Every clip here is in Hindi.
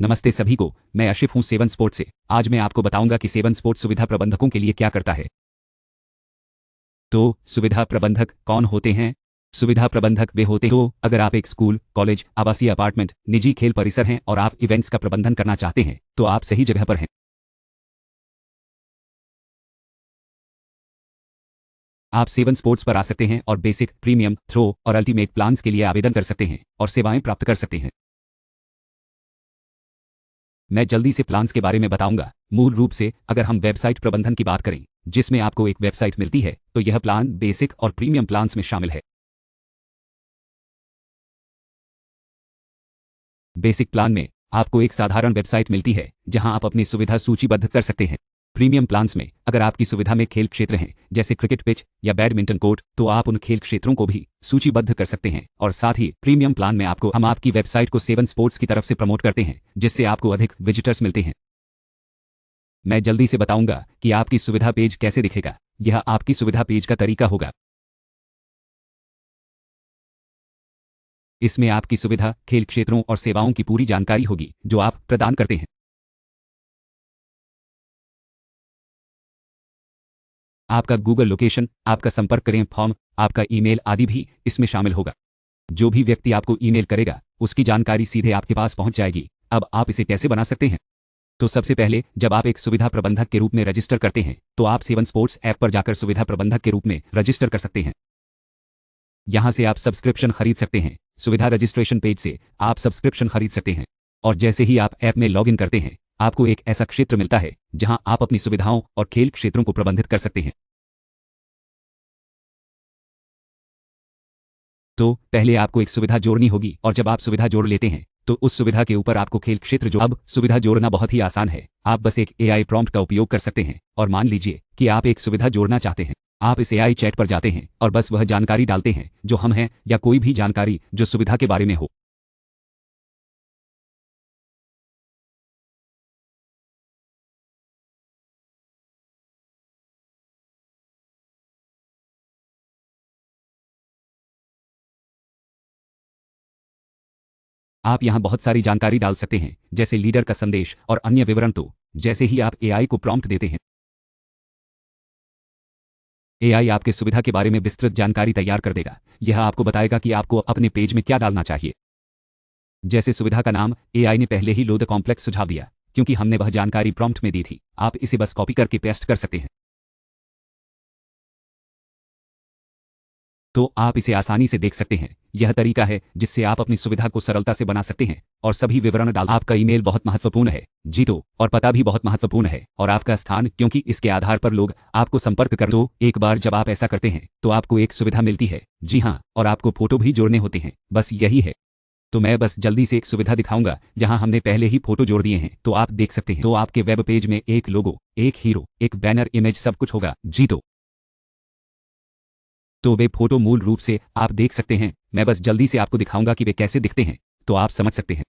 नमस्ते सभी को, मैं आशिफ हूँ सेवन स्पोर्ट्स से। आज मैं आपको बताऊंगा कि सेवन स्पोर्ट्स सुविधा प्रबंधकों के लिए क्या करता है। तो सुविधा प्रबंधक कौन होते हैं? सुविधा प्रबंधक वे होते हो अगर आप एक स्कूल, कॉलेज, आवासीय अपार्टमेंट, निजी खेल परिसर हैं और आप इवेंट्स का प्रबंधन करना चाहते हैं तो आप सही जगह पर हैं। आप सेवन स्पोर्ट्स पर आ सकते हैं और बेसिक, प्रीमियम, थ्रो और अल्टीमेट प्लान्स के लिए आवेदन कर सकते हैं और सेवाएं प्राप्त कर सकते हैं। मैं जल्दी से प्लान्स के बारे में बताऊंगा। मूल रूप से अगर हम वेबसाइट प्रबंधन की बात करें जिसमें आपको एक वेबसाइट मिलती है तो यह प्लान बेसिक और प्रीमियम प्लान्स में शामिल है। बेसिक प्लान में आपको एक साधारण वेबसाइट मिलती है जहां आप अपनी सुविधा सूचीबद्ध कर सकते हैं। प्रीमियम प्लान्स में अगर आपकी सुविधा में खेल क्षेत्र हैं जैसे क्रिकेट पिच या बैडमिंटन कोर्ट तो आप उन खेल क्षेत्रों को भी सूचीबद्ध कर सकते हैं और साथ ही प्रीमियम प्लान में हम आपकी वेबसाइट को सेवन स्पोर्ट्स की तरफ से प्रमोट करते हैं जिससे आपको अधिक विजिटर्स मिलते हैं। मैं जल्दी से बताऊंगा कि आपकी सुविधा पेज कैसे दिखेगा। यह आपकी सुविधा पेज का तरीका होगा। इसमें आपकी सुविधा, खेल क्षेत्रों और सेवाओं की पूरी जानकारी होगी जो आप प्रदान करते हैं। आपका गूगल लोकेशन, आपका संपर्क करें फॉर्म, आपका ईमेल आदि भी इसमें शामिल होगा। जो भी व्यक्ति आपको ईमेल करेगा उसकी जानकारी सीधे आपके पास पहुंच जाएगी। अब आप इसे कैसे बना सकते हैं? तो सबसे पहले जब आप एक सुविधा प्रबंधक के रूप में रजिस्टर करते हैं तो आप सेवन स्पोर्ट्स ऐप पर जाकर सुविधा प्रबंधक के रूप में रजिस्टर कर सकते हैं। यहां से आप सब्सक्रिप्शन खरीद सकते हैं। सुविधा रजिस्ट्रेशन पेज से आप सब्सक्रिप्शन खरीद सकते हैं और जैसे ही आप ऐप में लॉगिन करते हैं आपको एक ऐसा क्षेत्र मिलता है जहां आप अपनी सुविधाओं और खेल क्षेत्रों को प्रबंधित कर सकते हैं। तो पहले आपको एक सुविधा जोड़नी होगी और जब आप सुविधा जोड़ लेते हैं तो उस सुविधा के ऊपर आपको खेल क्षेत्र जो अब सुविधा जोड़ना बहुत ही आसान है। आप बस एक एआई प्रॉम्प्ट का उपयोग कर सकते हैं और मान लीजिए कि आप एक सुविधा जोड़ना चाहते हैं। आप इस एआई चैट पर जाते हैं और बस वह जानकारी डालते हैं जो हम हैं या कोई भी जानकारी जो सुविधा के बारे में हो। आप यहां बहुत सारी जानकारी डाल सकते हैं जैसे लीडर का संदेश और अन्य विवरण। तो जैसे ही आप एआई को प्रॉम्प्ट देते हैं एआई आपके सुविधा के बारे में विस्तृत जानकारी तैयार कर देगा। यह आपको बताएगा कि आपको अपने पेज में क्या डालना चाहिए। जैसे सुविधा का नाम एआई ने पहले ही लो द कॉम्प्लेक्स सुझाव दिया क्योंकि हमने वह जानकारी प्रॉम्प्ट में दी थी। आप इसे बस कॉपी करके पेस्ट कर सकते हैं। तो आप इसे आसानी से देख सकते हैं। यह तरीका है जिससे आप अपनी सुविधा को सरलता से बना सकते हैं और सभी विवरण डाल। आपका ईमेल बहुत महत्वपूर्ण है जी, तो और पता भी बहुत महत्वपूर्ण है और आपका स्थान, क्योंकि इसके आधार पर लोग आपको संपर्क कर। तो एक बार जब आप ऐसा करते हैं तो आपको एक सुविधा मिलती है। जी हाँ, और आपको फोटो भी जोड़ने होते हैं। बस यही है। तो मैं बस जल्दी से एक सुविधा दिखाऊंगा जहां हमने पहले ही फोटो जोड़ दिए हैं। तो आप देख सकते हैं। तो आपके वेब पेज में एक लोगो, एक हीरो, एक बैनर इमेज सब कुछ होगा जी। तो वे फोटो मूल रूप से आप देख सकते हैं। मैं बस जल्दी से आपको दिखाऊंगा कि वे कैसे दिखते हैं तो आप समझ सकते हैं।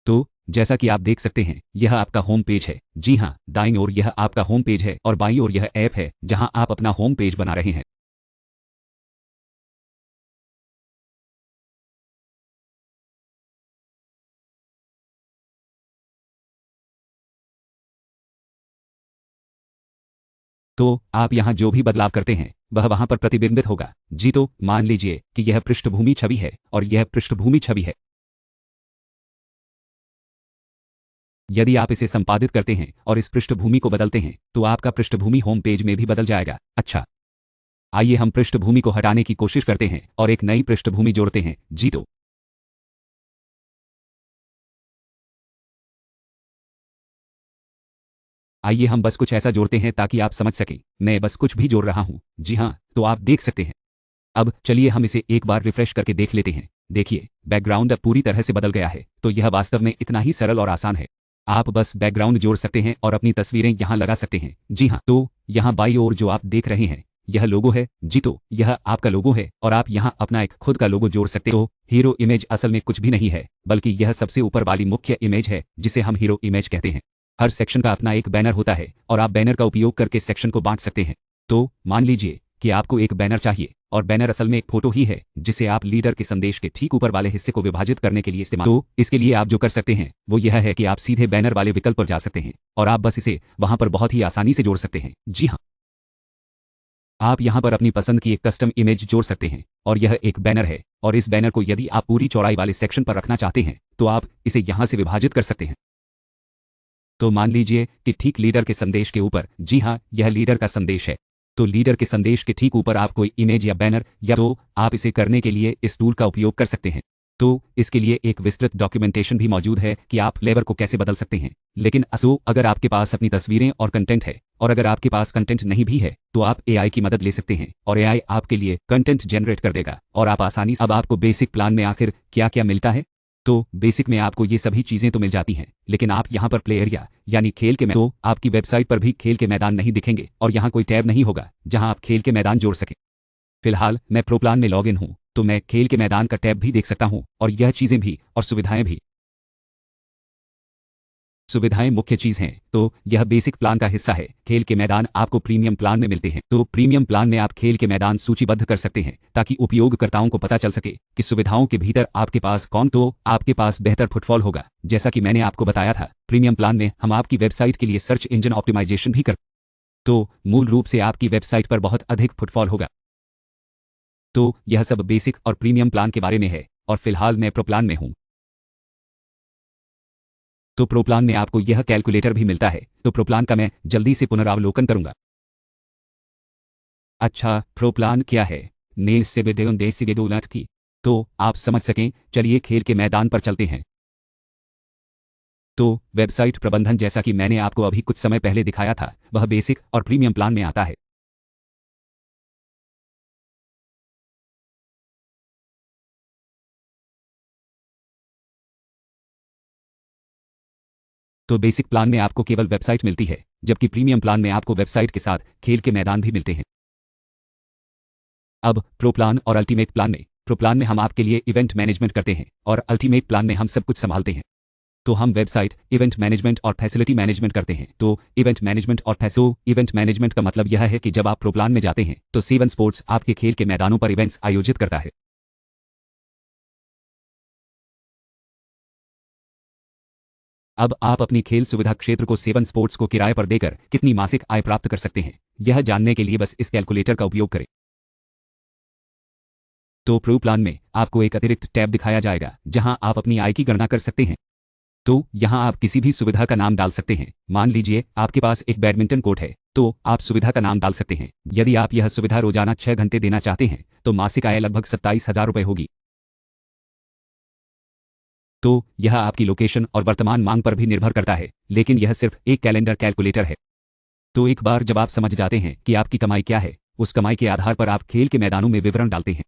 तो जैसा कि आप देख सकते हैं यह आपका होम पेज है। जी हाँ, दाईं ओर यह आपका होम पेज है और बाईं ओर यह ऐप है जहां आप अपना होम पेज बना रहे हैं। तो आप यहां जो भी बदलाव करते हैं वह वहां पर प्रतिबिंबित होगा जी। तो मान लीजिए कि यह पृष्ठभूमि छवि है और यह पृष्ठभूमि छवि है। यदि आप इसे संपादित करते हैं और इस पृष्ठभूमि को बदलते हैं तो आपका पृष्ठभूमि होम पेज में भी बदल जाएगा। अच्छा, आइए हम पृष्ठभूमि को हटाने की कोशिश करते हैं और एक नई पृष्ठभूमि जोड़ते हैं जी। तो आइए हम बस कुछ ऐसा जोड़ते हैं ताकि आप समझ सकें। मैं बस कुछ भी जोड़ रहा हूं। जी हाँ, तो आप देख सकते हैं। अब चलिए हम इसे एक बार रिफ्रेश करके देख लेते हैं। देखिए, बैकग्राउंड अब पूरी तरह से बदल गया है। तो यह वास्तव में इतना ही सरल और आसान है। आप बस बैकग्राउंड जोड़ सकते हैं और अपनी तस्वीरें यहाँ लगा सकते हैं। जी हाँ, तो यहाँ बाईं ओर जो आप देख रहे हैं यह लोगो है जी, तो यह आपका लोगो है और आप यहाँ अपना एक खुद का लोगो जोड़ सकते हो। हीरो इमेज असल में कुछ भी नहीं है, बल्कि यह सबसे ऊपर वाली मुख्य इमेज है जिसे हम हीरो इमेज कहते हैं। हर सेक्शन का अपना एक बैनर होता है और आप बैनर का उपयोग करके सेक्शन को बांट सकते हैं। तो मान लीजिए कि आपको एक बैनर चाहिए और बैनर असल में एक फोटो ही है जिसे आप लीडर के संदेश के ठीक ऊपर वाले हिस्से को विभाजित करने के लिए इस्तेमाल। तो इसके लिए आप जो कर सकते हैं वो यह है कि आप सीधे बैनर वाले विकल्प पर जा सकते हैं और आप बस इसे वहां पर बहुत ही आसानी से जोड़ सकते हैं। जी हाँ, आप यहां पर अपनी पसंद की एक कस्टम इमेज जोड़ सकते हैं और यह एक बैनर है और इस बैनर को यदि आप पूरी चौड़ाई वाले सेक्शन पर रखना चाहते हैं तो आप इसे यहां से विभाजित कर सकते हैं। तो मान लीजिए कि ठीक लीडर के संदेश के ऊपर, जी हाँ, यह लीडर का संदेश है, तो लीडर के संदेश के ठीक ऊपर आप कोई इमेज या बैनर या तो आप इसे करने के लिए इस टूल का उपयोग कर सकते हैं। तो इसके लिए एक विस्तृत डॉक्यूमेंटेशन भी मौजूद है कि आप फ्लेवर को कैसे बदल सकते हैं। लेकिन अगर आपके पास अपनी तस्वीरें और कंटेंट है और अगर आपके पास कंटेंट नहीं भी है तो आप एआई की मदद ले सकते हैं और एआई आपके लिए कंटेंट जनरेट कर देगा और आप आसानी से। अब आपको बेसिक प्लान में आखिर क्या क्या मिलता है? तो बेसिक में आपको ये सभी चीज़ें तो मिल जाती हैं, लेकिन आप यहाँ पर प्ले एरिया यानी खेल के तो आपकी वेबसाइट पर भी खेल के मैदान नहीं दिखेंगे और यहाँ कोई टैब नहीं होगा जहाँ आप खेल के मैदान जोड़ सकें। फिलहाल मैं प्रो प्लान में लॉगिन हूँ तो मैं खेल के मैदान का टैब भी देख सकता हूँ और यह चीज़ें भी और सुविधाएं भी। सुविधाएं मुख्य चीज़ हैं, तो यह बेसिक प्लान का हिस्सा है। खेल के मैदान आपको प्रीमियम प्लान में मिलते हैं, तो प्रीमियम प्लान में आप खेल के मैदान सूचीबद्ध कर सकते हैं ताकि उपयोगकर्ताओं को पता चल सके कि सुविधाओं के भीतर आपके पास कौन। तो आपके पास बेहतर फुटफॉल होगा। जैसा कि मैंने आपको बताया था, प्रीमियम प्लान में हम आपकी वेबसाइट के लिए सर्च इंजन ऑप्टिमाइजेशन भी करते, तो मूल रूप से आपकी वेबसाइट पर बहुत अधिक फुटफॉल होगा। तो यह सब बेसिक और प्रीमियम प्लान के बारे में है और फिलहाल मैं प्रो प्लान में हूँ। तो प्रो प्लान में आपको यह कैलकुलेटर भी मिलता है, तो प्रो प्लान का मैं जल्दी से पुनरावलोकन करूंगा। अच्छा, प्रो प्लान क्या है? नेल से बेडेन देसी बेडोलत की, तो आप समझ सकें, चलिए खेल के मैदान पर चलते हैं। तो वेबसाइट प्रबंधन, जैसा कि मैंने आपको अभी कुछ समय पहले दिखाया था, वह बेसिक और प्रीमियम प्लान में आता है। तो बेसिक प्लान में आपको केवल वेबसाइट मिलती है, जबकि प्रीमियम प्लान में आपको वेबसाइट के साथ खेल के मैदान भी मिलते हैं। अब प्रो प्लान और अल्टीमेट प्लान में, प्रो प्लान में हम आपके लिए इवेंट मैनेजमेंट करते हैं और अल्टीमेट प्लान में हम सब कुछ संभालते हैं। तो हम वेबसाइट इवेंट मैनेजमेंट और फैसिलिटी मैनेजमेंट करते हैं। तो इवेंट मैनेजमेंट और इवेंट मैनेजमेंट का मतलब यह है कि जब आप प्रो प्लान में जाते हैं तो सेवन स्पोर्ट्स आपके खेल के मैदानों पर इवेंट्स आयोजित करता है। अब आप अपनी खेल सुविधा क्षेत्र को सेवन स्पोर्ट्स को किराए पर देकर कितनी मासिक आय प्राप्त कर सकते हैं, यह जानने के लिए बस इस कैलकुलेटर का उपयोग करें। तो प्रो प्लान में आपको एक अतिरिक्त टैब दिखाया जाएगा जहां आप अपनी आय की गणना कर सकते हैं। तो यहाँ आप किसी भी सुविधा का नाम डाल सकते हैं। मान लीजिए आपके पास एक बैडमिंटन कोर्ट है, तो आप सुविधा का नाम डाल सकते हैं। यदि आप यह सुविधा रोजाना 6 घंटे देना चाहते हैं तो मासिक आय लगभग 27,000 रुपये होगी। तो यह आपकी लोकेशन और वर्तमान मांग पर भी निर्भर करता है, लेकिन यह सिर्फ एक कैलेंडर कैलकुलेटर है। तो एक बार जब आप समझ जाते हैं कि आपकी कमाई क्या है, उस कमाई के आधार पर आप खेल के मैदानों में विवरण डालते हैं।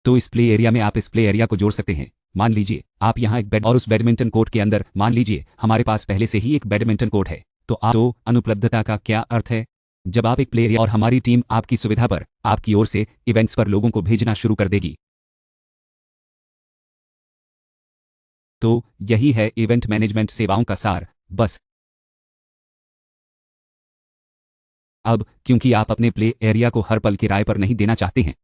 तो इस प्ले एरिया में आप इस प्ले एरिया को जोड़ सकते हैं। मान लीजिए आप यहाँ एक बैड और उस बैडमिंटन कोर्ट के अंदर मान लीजिए हमारे पास पहले से ही एक बैडमिंटन कोर्ट है। तो अनुपलब्धता का क्या अर्थ है? जब आप एक प्ले एरिया और हमारी टीम आपकी सुविधा पर आपकी ओर से इवेंट्स पर लोगों को भेजना शुरू कर देगी। तो यही है इवेंट मैनेजमेंट सेवाओं का सार, बस। अब क्योंकि आप अपने प्ले एरिया को हर पल किराए पर नहीं देना चाहते हैं,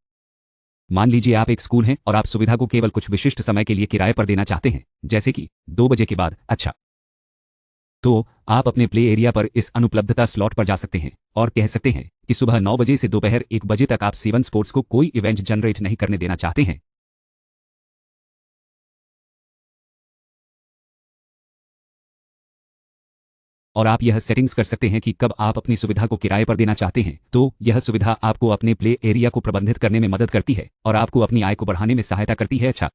मान लीजिए आप एक स्कूल हैं और आप सुविधा को केवल कुछ विशिष्ट समय के लिए किराए पर देना चाहते हैं, जैसे कि 2 बजे के बाद। अच्छा, तो आप अपने प्ले एरिया पर इस अनुपलब्धता स्लॉट पर जा सकते हैं और कह सकते हैं कि सुबह 9 बजे से दोपहर 1 बजे तक आप सेवन स्पोर्ट्स को कोई इवेंट जनरेट नहीं करने देना चाहते हैं। और आप यह सेटिंग्स कर सकते हैं कि कब आप अपनी सुविधा को किराए पर देना चाहते हैं। तो यह सुविधा आपको अपने प्ले एरिया को प्रबंधित करने में मदद करती है और आपको अपनी आय को बढ़ाने में सहायता करती है। अच्छा,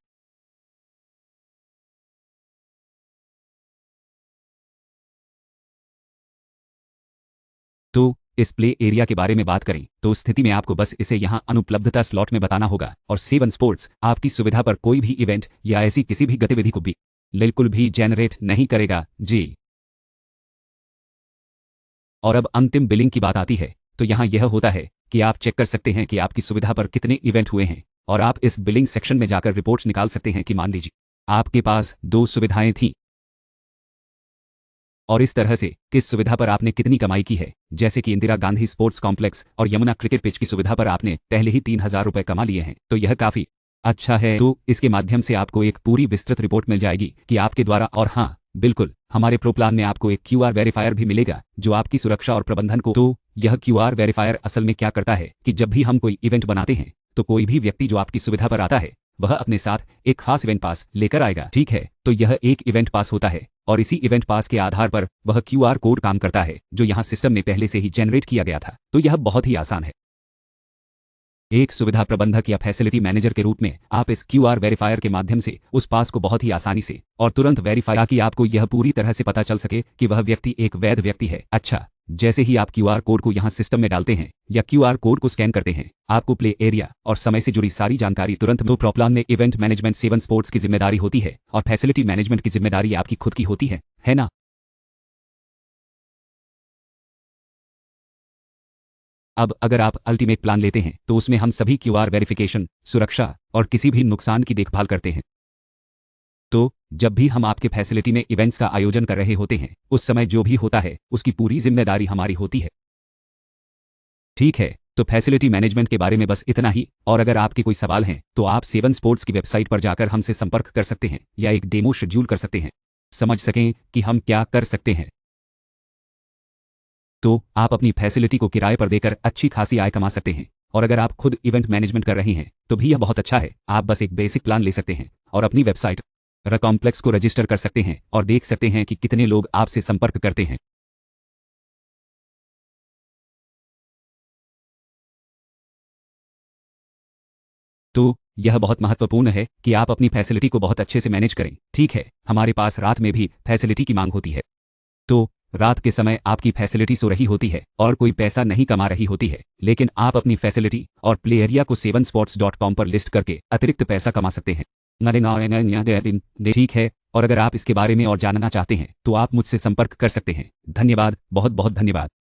तो इस प्ले एरिया के बारे में बात करें तो उस स्थिति में आपको बस इसे यहाँ अनुपलब्धता स्लॉट में बताना होगा और सेवन स्पोर्ट्स आपकी सुविधा पर कोई भी इवेंट या ऐसी किसी भी गतिविधि को भी बिल्कुल भी जेनरेट नहीं करेगा। जी। और अब अंतिम बिलिंग की बात आती है, तो यहाँ यह होता है कि आप चेक कर सकते हैं कि आपकी सुविधा पर कितने इवेंट हुए हैं, और आप इस बिलिंग सेक्शन में जाकर रिपोर्ट्स निकाल सकते हैं कि मान लीजिए आपके पास 2 सुविधाएं थीं, और इस तरह से किस सुविधा पर आपने कितनी कमाई की है, जैसे कि इंदिरा गांधी स्पोर्ट्स कॉम्प्लेक्स और यमुना क्रिकेट पिच की सुविधा पर आपने पहले ही 3,000 रुपये कमा लिए हैं, तो यह काफ़ी अच्छा है। तो इसके माध्यम से आपको एक पूरी विस्तृत रिपोर्ट मिल जाएगी कि आपके द्वारा, और हाँ बिल्कुल, हमारे प्रो प्लान में आपको एक क्यूआर वेरीफायर भी मिलेगा जो आपकी सुरक्षा और प्रबंधन को, तो यह क्यूआर वेरीफायर असल में क्या करता है कि जब भी हम कोई इवेंट बनाते हैं तो कोई भी व्यक्ति जो आपकी सुविधा पर आता है वह अपने साथ एक खास इवेंट पास लेकर आएगा, ठीक है। तो यह एक इवेंट पास होता है और इसी इवेंट पास के आधार पर वह क्यूआर कोड काम करता है जो यहाँ सिस्टम में पहले से ही जनरेट किया गया था। तो यह बहुत ही आसान है। एक सुविधा प्रबंधक या फैसिलिटी मैनेजर के रूप में आप इस क्यूआर वेरीफायर के माध्यम से उस पास को बहुत ही आसानी से और तुरंत वेरीफाई, ताकि आपको यह पूरी तरह से पता चल सके कि वह व्यक्ति एक वैध व्यक्ति है। अच्छा, जैसे ही आप क्यूआर कोड को यहाँ सिस्टम में डालते हैं या क्यूआर कोड को स्कैन करते हैं, आपको प्ले एरिया और समय से जुड़ी सारी जानकारी तुरंत। दो प्रो प्लान में इवेंट मैनेजमेंट 7 स्पोर्ट्स की जिम्मेदारी होती है और फैसिलिटी मैनेजमेंट की जिम्मेदारी आपकी खुद की होती है ना। अब अगर आप अल्टीमेट प्लान लेते हैं तो उसमें हम सभी क्यूआर वेरिफिकेशन, सुरक्षा और किसी भी नुकसान की देखभाल करते हैं। तो जब भी हम आपके फैसिलिटी में इवेंट्स का आयोजन कर रहे होते हैं, उस समय जो भी होता है उसकी पूरी जिम्मेदारी हमारी होती है, ठीक है। तो फैसिलिटी मैनेजमेंट के बारे में बस इतना ही, और अगर आपके कोई सवाल हैं तो आप 7 स्पोर्ट्स की वेबसाइट पर जाकर हमसे संपर्क कर सकते हैं या एक डेमो शेड्यूल कर सकते हैं, समझ सकें कि हम क्या कर सकते हैं। तो आप अपनी फैसिलिटी को किराए पर देकर अच्छी खासी आय कमा सकते हैं, और अगर आप खुद इवेंट मैनेजमेंट कर रहे हैं तो भी यह बहुत अच्छा है। आप बस एक बेसिक प्लान ले सकते हैं और अपनी वेबसाइट र कॉम्प्लेक्स को रजिस्टर कर सकते हैं और देख सकते हैं कि कितने लोग आपसे संपर्क करते हैं। तो यह बहुत महत्वपूर्ण है कि आप अपनी फैसिलिटी को बहुत अच्छे से मैनेज करें, ठीक है। हमारे पास रात में भी फैसिलिटी की मांग होती है, तो रात के समय आपकी फैसिलिटी सो रही होती है और कोई पैसा नहीं कमा रही होती है, लेकिन आप अपनी फैसिलिटी और प्ले एरिया को 7sports.com पर लिस्ट करके अतिरिक्त पैसा कमा सकते हैं, ठीक है। और अगर आप इसके बारे में और जानना चाहते हैं तो आप मुझसे संपर्क कर सकते हैं। धन्यवाद, बहुत बहुत धन्यवाद।